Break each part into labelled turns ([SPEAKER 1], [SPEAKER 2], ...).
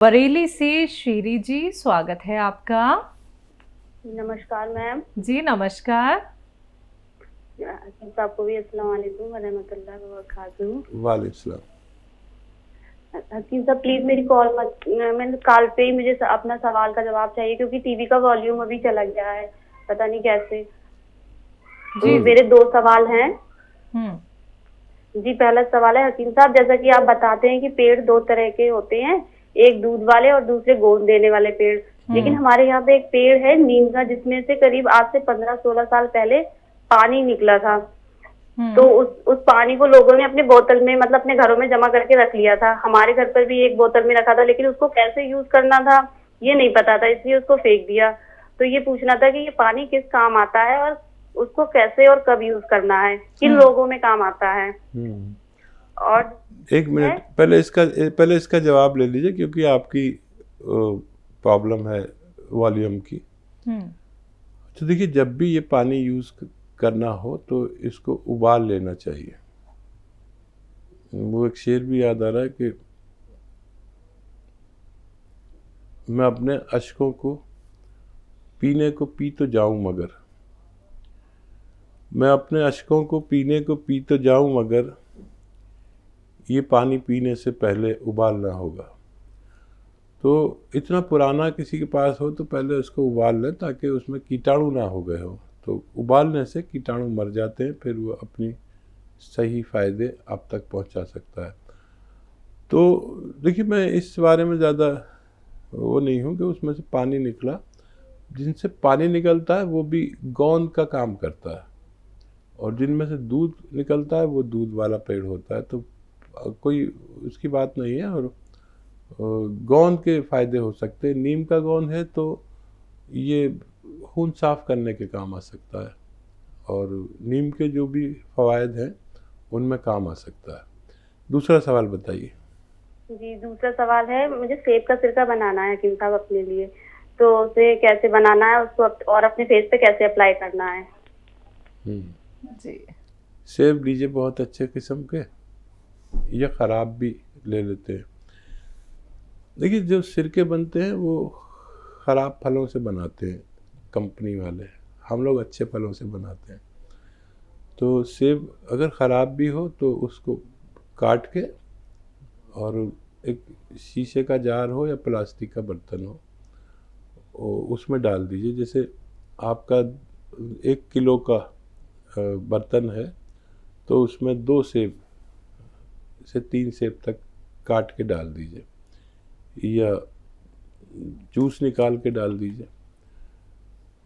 [SPEAKER 1] बरेली से श्रीरी जी, स्वागत है आपका।
[SPEAKER 2] नमस्कार मैम।
[SPEAKER 1] जी नमस्कार।
[SPEAKER 2] आपको भी अस्सलाम वालेकुम व रहमतुल्लाहि व बरकातहू।
[SPEAKER 3] वालेकुम सलाम।
[SPEAKER 2] हकीम साहब प्लीज मेरी कॉल मत, मैंने कॉल पे ही मुझे अपना सवाल का जवाब चाहिए क्योंकि टीवी का वॉल्यूम अभी चला गया है, पता नहीं कैसे।
[SPEAKER 1] जी
[SPEAKER 2] मेरे दो सवाल हैं।
[SPEAKER 1] हम्म।
[SPEAKER 2] जी पहला सवाल है हकीम साहब, जैसा कि आप बताते हैं कि पेड़ दो तरह के होते हैं, एक दूध वाले और दूसरे गोंद देने वाले पेड़। लेकिन हमारे यहाँ पे एक पेड़ है नीम का, जिसमें से करीब आज से 15-16 साल पहले पानी निकला था। तो उस पानी को लोगों ने अपने बोतल में, मतलब अपने घरों में जमा करके रख लिया था। हमारे घर पर भी एक बोतल में रखा था, लेकिन उसको कैसे यूज करना था ये नहीं पता था, इसलिए उसको फेंक दिया। तो ये पूछना था कि ये पानी किस काम आता है और उसको कैसे और कब यूज करना है, किन लोगों में काम आता है। और
[SPEAKER 3] एक मिनट पहले इसका जवाब ले लीजिए, क्योंकि आपकी प्रॉब्लम है वॉल्यूम की। तो देखिए, जब भी ये पानी यूज करना हो तो इसको उबाल लेना चाहिए। वो एक शेर भी याद आ रहा है कि मैं अपने अश्कों को पीने को पी तो जाऊं मगर, मैं अपने अश्कों को पीने को पी तो जाऊं मगर, ये पानी पीने से पहले उबालना होगा। तो इतना पुराना किसी के पास हो तो पहले उसको उबाल लें, ताकि उसमें कीटाणु ना हो गए हो। तो उबालने से कीटाणु मर जाते हैं, फिर वो अपनी सही फ़ायदे आप तक पहुंचा सकता है। तो देखिए, मैं इस बारे में ज़्यादा वो नहीं हूँ कि उसमें से पानी निकला। जिनसे पानी निकलता है वो भी गोंद का काम करता है, और जिनमें से दूध निकलता है वो दूध वाला पेड़ होता है। तो कोई उसकी बात नहीं है। और गोंद के फ़ायदे हो सकते हैं। नीम का गोंद है तो ये खून साफ़ करने के काम आ सकता है, और नीम के जो भी फ़वाइद हैं उनमें काम आ सकता है। दूसरा सवाल बताइए।
[SPEAKER 2] जी दूसरा सवाल है, मुझे सेब का सिरका बनाना है हकीम साहब अपने लिए, तो उसे कैसे बनाना है उसको, और अपने फेस पे कैसे अप्लाई करना है।
[SPEAKER 1] जी
[SPEAKER 3] सेब लीजिए बहुत अच्छे किस्म के, या ख़राब भी ले लेते हैं। देखिए, जो सिरके बनते हैं वो ख़राब फलों से बनाते हैं कंपनी वाले, हम लोग अच्छे फलों से बनाते हैं। तो सेब अगर ख़राब भी हो तो उसको काट के, और एक शीशे का जार हो या प्लास्टिक का बर्तन हो, उसमें डाल दीजिए। जैसे आपका 1 किलो का बर्तन है तो उसमें 2 सेब से 3 सेब तक काट के डाल दीजिए, या जूस निकाल के डाल दीजिए,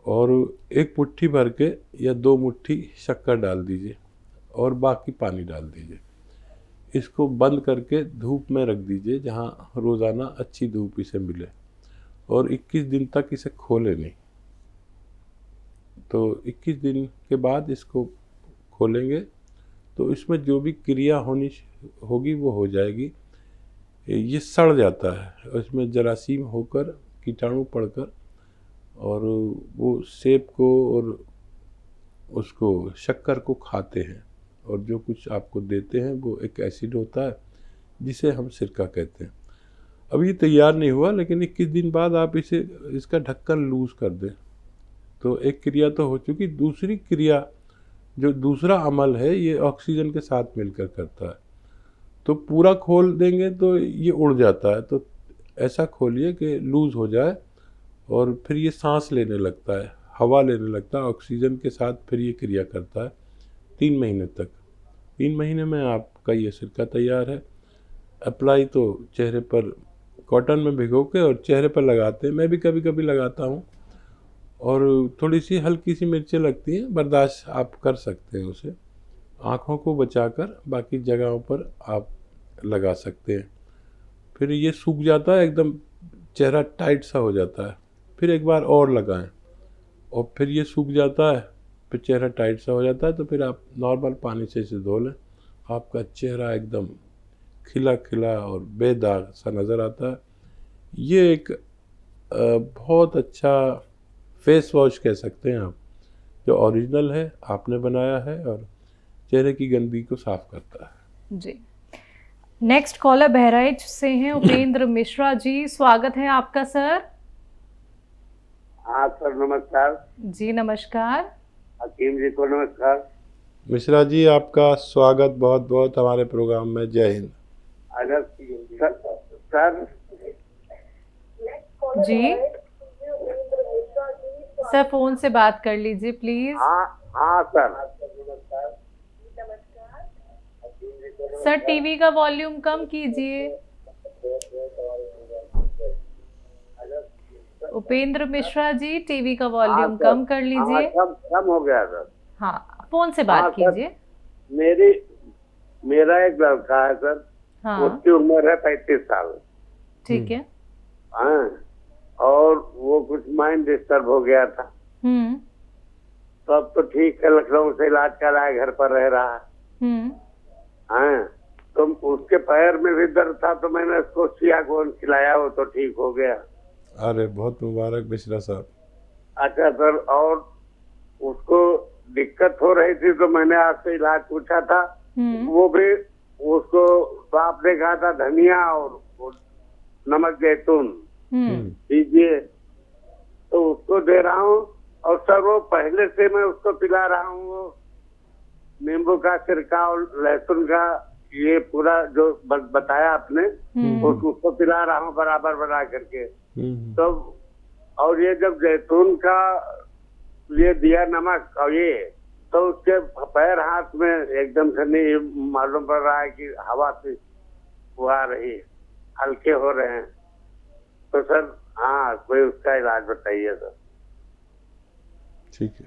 [SPEAKER 3] और 1 मुट्ठी भर के या 2 मुट्ठी शक्कर डाल दीजिए, और बाकी पानी डाल दीजिए। इसको बंद करके धूप में रख दीजिए, जहाँ रोज़ाना अच्छी धूप इसे मिले, और 21 दिन तक इसे खोले नहीं। तो 21 दिन के बाद इसको खोलेंगे तो इसमें जो भी क्रिया होगी वो हो जाएगी। ये सड़ जाता है, उसमें जरासीम होकर, कीटाणु पड़कर, और वो सेब को और उसको शक्कर को खाते हैं, और जो कुछ आपको देते हैं वो एक एसिड होता है जिसे हम सिरका कहते हैं। अब ये तैयार नहीं हुआ, लेकिन 21 दिन बाद आप इसका ढक्कन लूज कर दें तो एक क्रिया तो हो चुकी। दूसरी क्रिया, जो दूसरा अमल है, ये ऑक्सीजन के साथ मिलकर करता है। तो पूरा खोल देंगे तो ये उड़ जाता है। तो ऐसा खोलिए कि लूज़ हो जाए, और फिर ये सांस लेने लगता है, हवा लेने लगता है ऑक्सीजन के साथ। फिर ये क्रिया करता है 3 महीने तक। 3 महीने में आपका ये सिरका तैयार है। अप्लाई तो चेहरे पर कॉटन में भिगो के और चेहरे पर लगाते हैं, मैं भी कभी कभी लगाता हूँ। और थोड़ी सी हल्की सी मिर्चें लगती हैं, बर्दाश्त आप कर सकते हैं उसे। आँखों को बचाकर बाकी जगहों पर आप लगा सकते हैं। फिर ये सूख जाता है एकदम, चेहरा टाइट सा हो जाता है। फिर एक बार और लगाएं, और फिर ये सूख जाता है, फिर चेहरा टाइट सा हो जाता है। तो फिर आप नॉर्मल पानी से इसे धो लें, आपका चेहरा एकदम खिला खिला और बेदाग सा नज़र आता है। ये एक बहुत अच्छा फेस वॉश कह सकते हैं आप, जो ओरिजिनल है, आपने बनाया है, और चेहरे की गंदगी को साफ करता है।
[SPEAKER 1] जी नेक्स्ट कॉलर बहराइच से हैं उपेंद्र मिश्रा जी, स्वागत है आपका सर।
[SPEAKER 4] हाँ सर, नमस्कार।
[SPEAKER 1] जी नमस्कार।
[SPEAKER 4] हकीम जी को नमस्कार।
[SPEAKER 3] मिश्रा जी, आपका स्वागत बहुत बहुत हमारे प्रोग्राम में। जय हिंद।
[SPEAKER 4] अगर सर
[SPEAKER 1] जी सर फोन से बात कर लीजिए प्लीज।
[SPEAKER 4] हाँ सर।
[SPEAKER 1] सर टीवी का वॉल्यूम कम कीजिए। उपेंद्र मिश्रा जी, टीवी का वॉल्यूम कम कर लीजिए।
[SPEAKER 4] कम हो गया सर।
[SPEAKER 1] हाँ, फोन से बात कीजिए।
[SPEAKER 4] मेरा एक लड़का है सर।
[SPEAKER 1] हाँ,
[SPEAKER 4] उसकी उम्र है 35 साल।
[SPEAKER 1] ठीक है।
[SPEAKER 4] हाँ, और वो कुछ माइंड डिस्टर्ब हो गया था। तो अब तो ठीक है, लखनऊ से इलाज कराया, घर पर रह रहा है। हाँ, तो उसके पैर में भी दर्द था, तो मैंने उसको सियागोन खिलाया, वो तो ठीक हो गया।
[SPEAKER 3] अरे बहुत मुबारक मिश्रा साहब।
[SPEAKER 4] अच्छा सर, और उसको दिक्कत हो रही थी तो मैंने आपसे इलाज पूछा था। वो भी उसको तो आपने कहा था धनिया और नमक जैतून दीजिए, तो उसको दे रहा हूँ। और सर वो पहले से मैं उसको पिला रहा हूँ, वो नींबू का छिड़काव, लहसुन का, ये पूरा जो बताया आपने, उसको पिला रहा हूँ बराबर बना करके। तो और ये जब जैतून का ये दिया नमक और ये, तो उसके पैर हाथ में एकदम से नहीं मालूम पड़ रहा है कि हवा से वो आ रही है, हल्के हो रहे हैं। तो सर हाँ, कोई उसका इलाज बताइए सर।
[SPEAKER 3] ठीक है।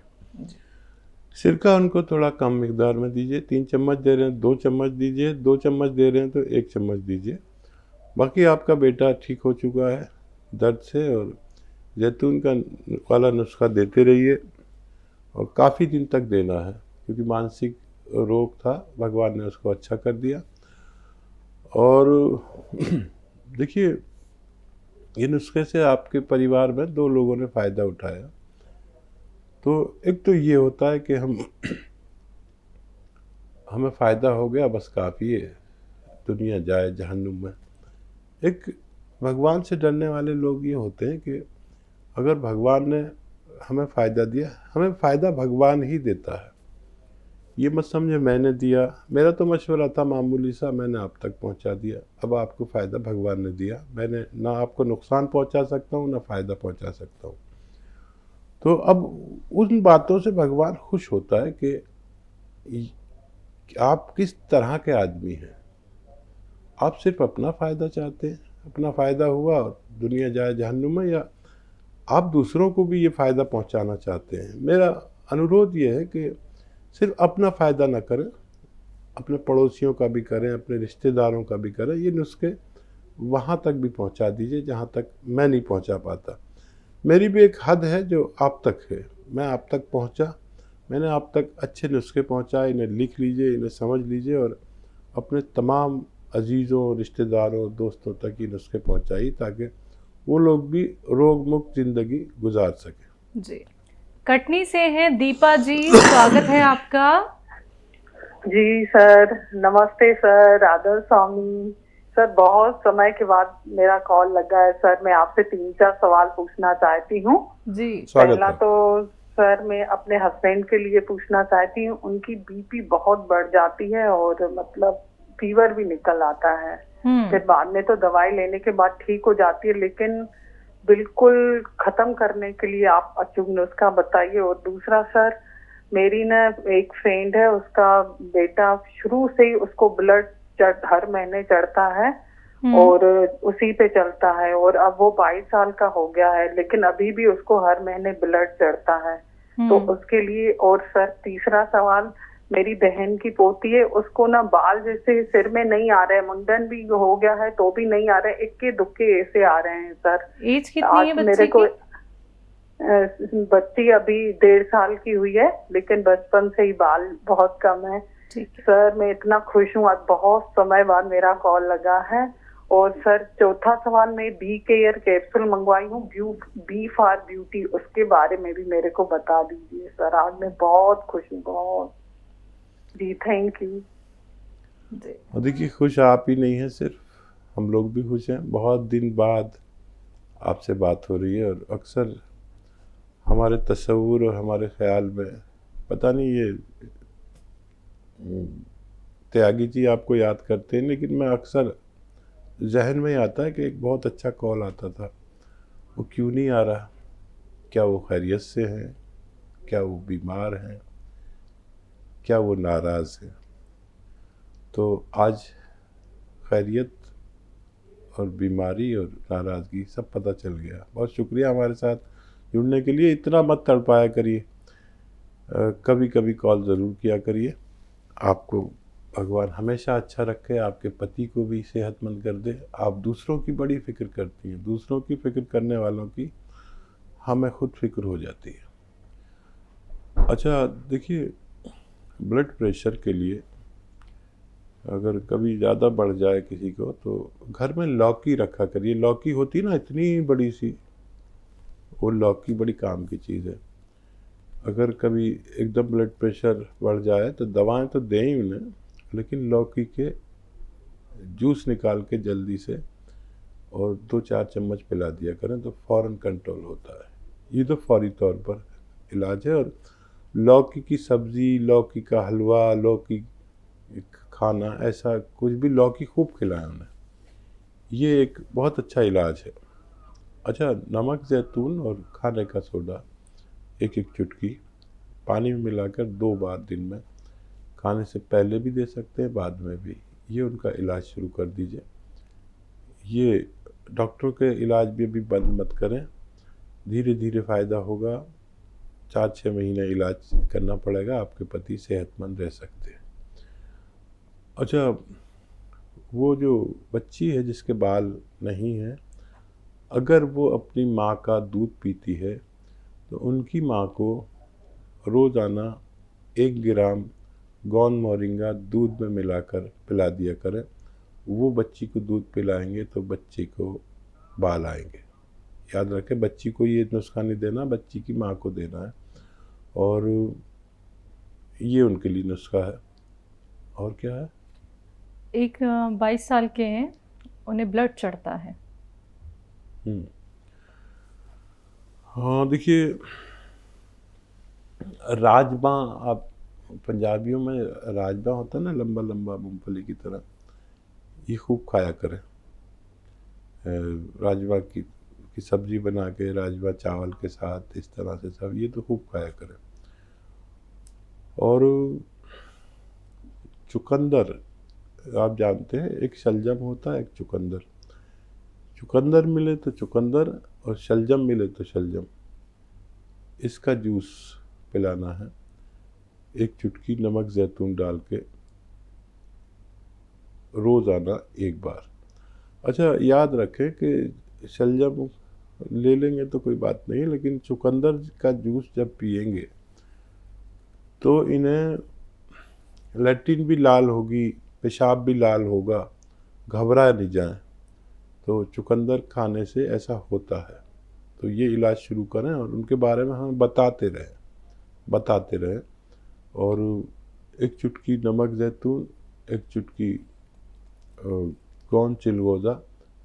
[SPEAKER 3] सिरका उनको थोड़ा कम मिकदार में दीजिए। 3 चम्मच दे रहे हैं 2 चम्मच दीजिए, 2 चम्मच दे रहे हैं तो 1 चम्मच दीजिए। बाकी आपका बेटा ठीक हो चुका है दर्द से, और जैतून का वाला नुस्खा देते रहिए, और काफ़ी दिन तक देना है, क्योंकि मानसिक रोग था, भगवान ने उसको अच्छा कर दिया। और देखिए, ये नुस्खे से आपके परिवार में 2 लोगों ने फ़ायदा उठाया। तो एक तो ये होता है कि हमें फ़ायदा हो गया, बस काफ़ी है, दुनिया जाए जहन्नुम में। एक भगवान से डरने वाले लोग ये होते हैं कि अगर भगवान ने हमें फ़ायदा दिया, हमें फ़ायदा भगवान ही देता है। ये मत समझे मैंने दिया, मेरा तो मशवरा था मामूली सा, मैंने आप तक पहुंचा दिया। अब आपको फ़ायदा भगवान ने दिया, मैंने ना आपको नुकसान पहुंचा सकता हूं ना फ़ायदा पहुंचा सकता हूं। तो अब उन बातों से भगवान खुश होता है कि आप किस तरह के आदमी हैं। आप सिर्फ अपना फ़ायदा चाहते हैं, अपना फ़ायदा हुआ और दुनिया जाए जहन्नुम में, या आप दूसरों को भी ये फ़ायदा पहुंचाना चाहते हैं। मेरा अनुरोध ये है कि सिर्फ अपना फ़ायदा ना करें, अपने पड़ोसियों का भी करें, अपने रिश्तेदारों का भी करें। ये नुस्खे वहाँ तक भी पहुँचा दीजिए जहाँ तक मैं नहीं पहुँचा पाता। मेरी भी एक हद है जो आप तक है, मैं आप तक पहुँचा, मैंने आप तक अच्छे नुस्खे पहुँचाए। इन्हें लिख लीजिए, इन्हें समझ लीजिए, और अपने तमाम अजीज़ों, रिश्तेदारों, दोस्तों तक ये नुस्खे पहुँचाइए, ताकि वो लोग भी रोग मुक्त ज़िंदगी गुजार सकें।
[SPEAKER 1] जी, कटनी से हैं दीपा जी, स्वागत है आपका।
[SPEAKER 5] जी सर, नमस्ते सर, आदर स्वामी। सर बहुत समय के बाद मेरा कॉल लगा है सर, मैं आपसे 3-4 सवाल पूछना चाहती हूँ।
[SPEAKER 1] जी,
[SPEAKER 5] पहला तो सर मैं अपने हस्बैंड के लिए पूछना चाहती हूँ, उनकी बीपी बहुत बढ़ जाती है और मतलब फीवर भी निकल आता है। फिर बाद में तो दवाई लेने के बाद ठीक हो जाती है, लेकिन बिल्कुल खत्म करने के लिए आप अचूक नुस्खा बताइए। और दूसरा सर, मेरी ना एक फ्रेंड है, उसका बेटा शुरू से ही उसको ब्लड हर महीने चढ़ता है और उसी पे चलता है, और अब वो 22 साल का हो गया है, लेकिन अभी भी उसको हर महीने ब्लड चढ़ता है। तो उसके लिए। और सर तीसरा सवाल, मेरी बहन की पोती है, उसको ना बाल जैसे सिर में नहीं आ रहे, मुंडन भी हो गया है तो भी नहीं आ रहे, इक्के दुक्के ऐसे आ रहे हैं सर।
[SPEAKER 1] एज कितनी है बच्ची की?
[SPEAKER 5] बच्ची अभी 1.5 साल की हुई है, लेकिन बचपन से ही बाल बहुत कम है। सर मैं इतना खुश हूँ, आज बहुत समय बाद मेरा कॉल लगा है। और सर चौथा सवाल, मैं बी केयर कैप्सूल मंगवाई हूँ, बी फॉर ब्यूटी, उसके बारे में भी मेरे को बता दीजिए सर। आज मैं बहुत खुश हूँ, बहुत। जी थैंक यू।
[SPEAKER 1] जी।
[SPEAKER 3] और देखिए खुश आप ही नहीं हैं, सिर्फ हम लोग भी खुश हैं। बहुत दिन बाद आपसे बात हो रही है और अक्सर हमारे तस्वुर और हमारे ख्याल में, पता नहीं ये त्यागी जी आपको याद करते हैं, लेकिन मैं अक्सर जहन में ही आता है कि एक बहुत अच्छा कॉल आता था, वो क्यों नहीं आ रहा, क्या वो खैरियत से हैं, क्या वो बीमार हैं, क्या वो नाराज़ हैं। तो आज खैरियत और बीमारी और नाराज़गी सब पता चल गया। बहुत शुक्रिया हमारे साथ जुड़ने के लिए। इतना मत तड़पाया करिए, कभी कभी कॉल ज़रूर किया करिए। आपको भगवान हमेशा अच्छा रखे, आपके पति को भी सेहतमंद कर दे। आप दूसरों की बड़ी फ़िक्र करती हैं, दूसरों की फ़िक्र करने वालों की हमें खुद फ़िक्र हो जाती है। अच्छा देखिए, ब्लड प्रेशर के लिए अगर कभी ज़्यादा बढ़ जाए किसी को तो घर में लौकी रखा करिए। लौकी होती ना इतनी बड़ी सी, वो लौकी बड़ी काम की चीज़ है। अगर कभी एकदम ब्लड प्रेशर बढ़ जाए तो दवाएं तो दें ही उन्हें, लेकिन लौकी के जूस निकाल के जल्दी से और 2-4 चम्मच पिला दिया करें तो फ़ौरन कंट्रोल होता है। ये तो फौरी तौर पर इलाज है। और लौकी की सब्ज़ी, लौकी का हलवा, लौकी खाना, ऐसा कुछ भी, लौकी खूब खिलाएं उन्हें, ये एक बहुत अच्छा इलाज है। अच्छा, नमक, जैतून और खाने का सोडा 1-1 चुटकी पानी में मिलाकर 2 बार दिन में, खाने से पहले भी दे सकते हैं, बाद में भी, ये उनका इलाज शुरू कर दीजिए। ये डॉक्टरों के इलाज भी अभी बंद मत करें, धीरे धीरे फ़ायदा होगा। 4-6 महीने इलाज करना पड़ेगा, आपके पति सेहतमंद रह सकते हैं। अच्छा, वो जो बच्ची है जिसके बाल नहीं हैं, अगर वो अपनी माँ का दूध पीती है तो उनकी माँ को रोज़ाना 1 ग्राम गौन मोरिंगा दूध में मिलाकर पिला दिया करें। वो बच्ची को दूध पिलाएंगे तो बच्चे को बाल आएंगे। याद रखें, बच्ची को ये नुस्खा नहीं देना, बच्ची की माँ को देना है, और ये उनके लिए नुस्खा है। और क्या है?
[SPEAKER 1] एक 22 साल के हैं, उन्हें ब्लड चढ़ता है।
[SPEAKER 3] हाँ देखिए, राजमा, आप पंजाबियों में राजमा होता है ना, लंबा लंबा मूंगफली की तरह, ये खूब खाया करें। राजमा की सब्जी बना के, राजमा चावल के साथ, इस तरह से सब, ये तो खूब खाया करें। और चुकंदर, आप जानते हैं, एक शलजम होता है, एक चुकंदर। चुकंदर मिले तो चुकंदर और शलजम मिले तो शलजम, इसका जूस पिलाना है 1 चुटकी नमक जैतून डाल के, रोज़ाना 1 बार। अच्छा, याद रखें कि शलजम ले लेंगे तो कोई बात नहीं, लेकिन चुकंदर का जूस जब पिएंगे तो इन्हें लैट्रिन भी लाल होगी, पेशाब भी लाल होगा, घबरा नहीं जाएं। तो चुकंदर खाने से ऐसा होता है, तो ये इलाज शुरू करें और उनके बारे में हम बताते रहें। और 1 चुटकी नमक जैतून, 1 चुटकी गौन चिलगोज़ा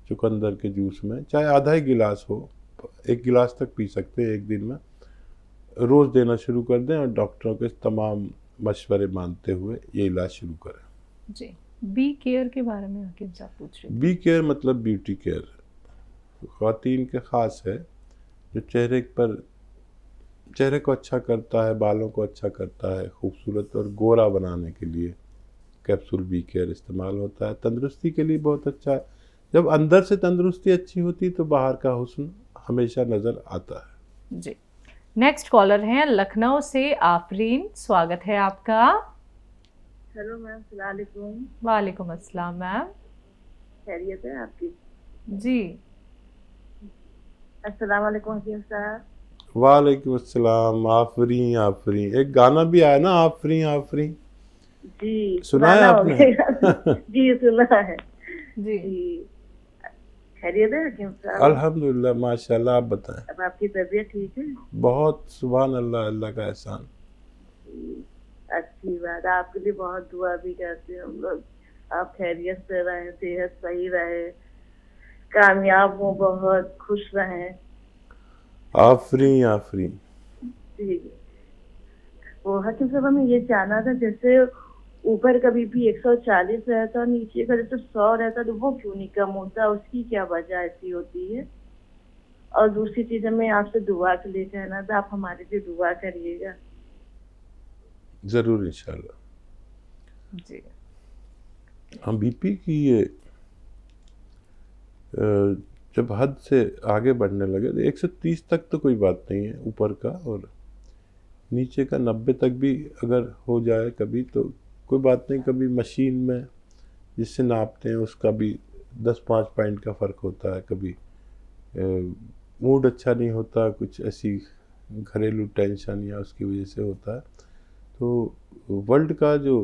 [SPEAKER 3] चुकंदर के जूस में, चाहे आधा ही गिलास हो, 1 गिलास तक पी सकते हैं 1 दिन में, रोज़ देना शुरू कर दें और डॉक्टरों के तमाम मशवरे मानते हुए ये इलाज शुरू करें।
[SPEAKER 1] जी। बी केयर के बारे में हकीम साहब पूछ रहे थे।
[SPEAKER 3] बी केयर मतलब ब्यूटी केयर, ख़वातीन के ख़ास है, जो चेहरे को अच्छा करता है, बालों को अच्छा करता है, खूबसूरत और गोरा बनाने के लिए कैप्सूल बी केयर इस्तेमाल होता है। तंदुरुस्ती के लिए बहुत अच्छा है। जब अंदर से तंदुरुस्ती अच्छी होती तो बाहर का हुस्न हमेशा नज़र आता है।
[SPEAKER 1] जी। नेक्स्ट कॉलर हैं लखनऊ से आफरीन, स्वागत है आपका।
[SPEAKER 2] हेलो मैम, अस्सलाम वालेकुम।
[SPEAKER 1] वालेकुम अस्सलाम मैम।
[SPEAKER 2] खैरियत है आपकी?
[SPEAKER 1] जी।
[SPEAKER 2] अस्सलाम वालेकुम हकीम साहब।
[SPEAKER 3] वालेकुम अस्सलाम। आफरीन, एक गाना भी आया ना, आफरीन।
[SPEAKER 2] जी,
[SPEAKER 3] सुना है आपने?
[SPEAKER 2] जी सुना है।
[SPEAKER 1] जी।
[SPEAKER 2] खैरियत है हकीम साहब?
[SPEAKER 3] अल्हम्दुलिल्लाह, माशाल्लाह। आप बताएं।
[SPEAKER 2] अब आपकी तबीयत ठीक है?
[SPEAKER 3] बहुत, सुभान अल्लाह, अल्लाह का एहसान।
[SPEAKER 2] अच्छी बात, आपके लिए बहुत दुआ भी करते हैं हम लोग।
[SPEAKER 6] आप खैरियत से रहें, सेहत सही रहे, कामयाब हो, बहुत खुश रहें।
[SPEAKER 3] आफरीन आफरीन।
[SPEAKER 6] जी। वो हकीम साहब हमें ये जानना था, जैसे ऊपर का बीपी 140 रहता और नीचे का जैसे 100 रहता, तो वो क्यों नहीं कम होता, उसकी क्या वजह ऐसी होती है? और दूसरी चीज हमें आपसे दुआ के लिए कहना था, आप हमारे लिए दुआ करिएगा।
[SPEAKER 3] ज़रूर इंशाल्लाह।
[SPEAKER 1] जी।
[SPEAKER 3] हम बीपी की ये जब हद से आगे बढ़ने लगे तो 130 तक तो कोई बात नहीं है ऊपर का, और नीचे का 90 तक भी अगर हो जाए कभी तो कोई बात नहीं। कभी मशीन में जिससे नापते हैं उसका भी 10-5 पॉइंट का फ़र्क होता है। कभी मूड अच्छा नहीं होता, कुछ ऐसी घरेलू टेंशन या उसकी वजह से होता है। तो वर्ल्ड का जो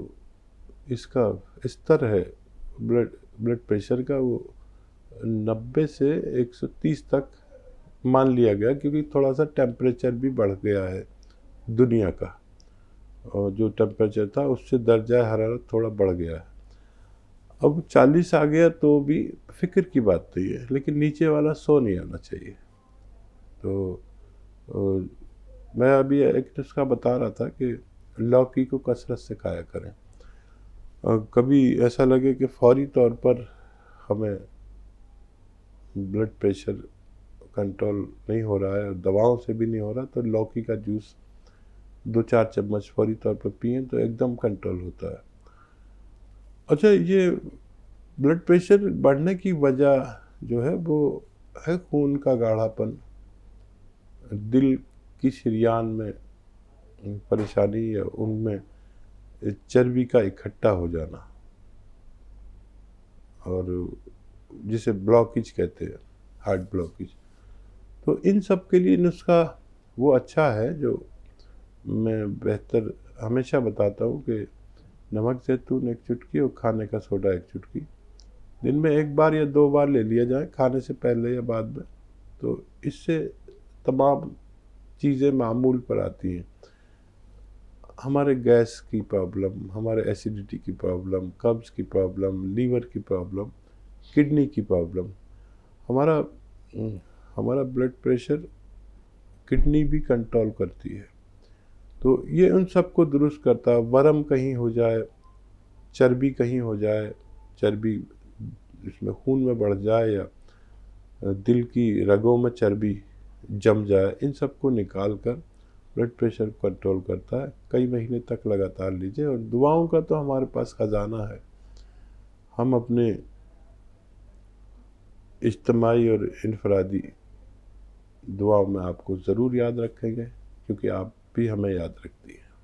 [SPEAKER 3] इसका स्तर है ब्लड प्रेशर का, वो 90 से 130 तक मान लिया गया, क्योंकि थोड़ा सा टेम्परेचर भी बढ़ गया है दुनिया का, और जो टेम्परेचर था उससे दर्जा हरारत थोड़ा बढ़ गया है। अब 40 आ गया तो भी फिक्र की बात नहीं है, लेकिन नीचे वाला 100 नहीं आना चाहिए। तो मैं अभी एक नुस्खा बता रहा था कि लौकी को कसरत से खाया करें। और कभी ऐसा लगे कि फौरी तौर पर हमें ब्लड प्रेशर कंट्रोल नहीं हो रहा है और दवाओं से भी नहीं हो रहा, तो लौकी का जूस 2-4 चम्मच फौरी तौर पर पिएं तो एकदम कंट्रोल होता है। अच्छा, ये ब्लड प्रेशर बढ़ने की वजह जो है वो है खून का गाढ़ापन, दिल की शरियान में परेशानी या उनमें चर्बी का इकट्ठा हो जाना, और जिसे ब्लॉकेज कहते हैं, हार्ट ब्लॉकेज। तो इन सब के लिए नुस्खा वो अच्छा है जो मैं बेहतर हमेशा बताता हूँ कि नमक ज़ैतून 1 चुटकी और खाने का सोडा 1 चुटकी दिन में 1 बार या 2 बार ले लिया जाए, खाने से पहले या बाद में। तो इससे तमाम चीज़ें मामूल पर आती हैं। हमारे गैस की प्रॉब्लम, हमारे एसिडिटी की प्रॉब्लम, कब्ज़ की प्रॉब्लम, लीवर की प्रॉब्लम, किडनी की प्रॉब्लम, हमारा ब्लड प्रेशर किडनी भी कंट्रोल करती है। तो ये उन सब को दुरुस्त करता है। वरम कहीं हो जाए, चर्बी कहीं हो जाए, चर्बी इसमें खून में बढ़ जाए या दिल की रगों में चर्बी जम जाए, इन सब को निकाल कर ब्लड प्रेशर कंट्रोल करता है। कई महीने तक लगातार लीजिए, और दुआओं का तो हमारे पास खजाना है। हम अपने इज्तिमाई और इनफरादी दुआओं में आपको ज़रूर याद रखेंगे, क्योंकि आप भी हमें याद रखती हैं।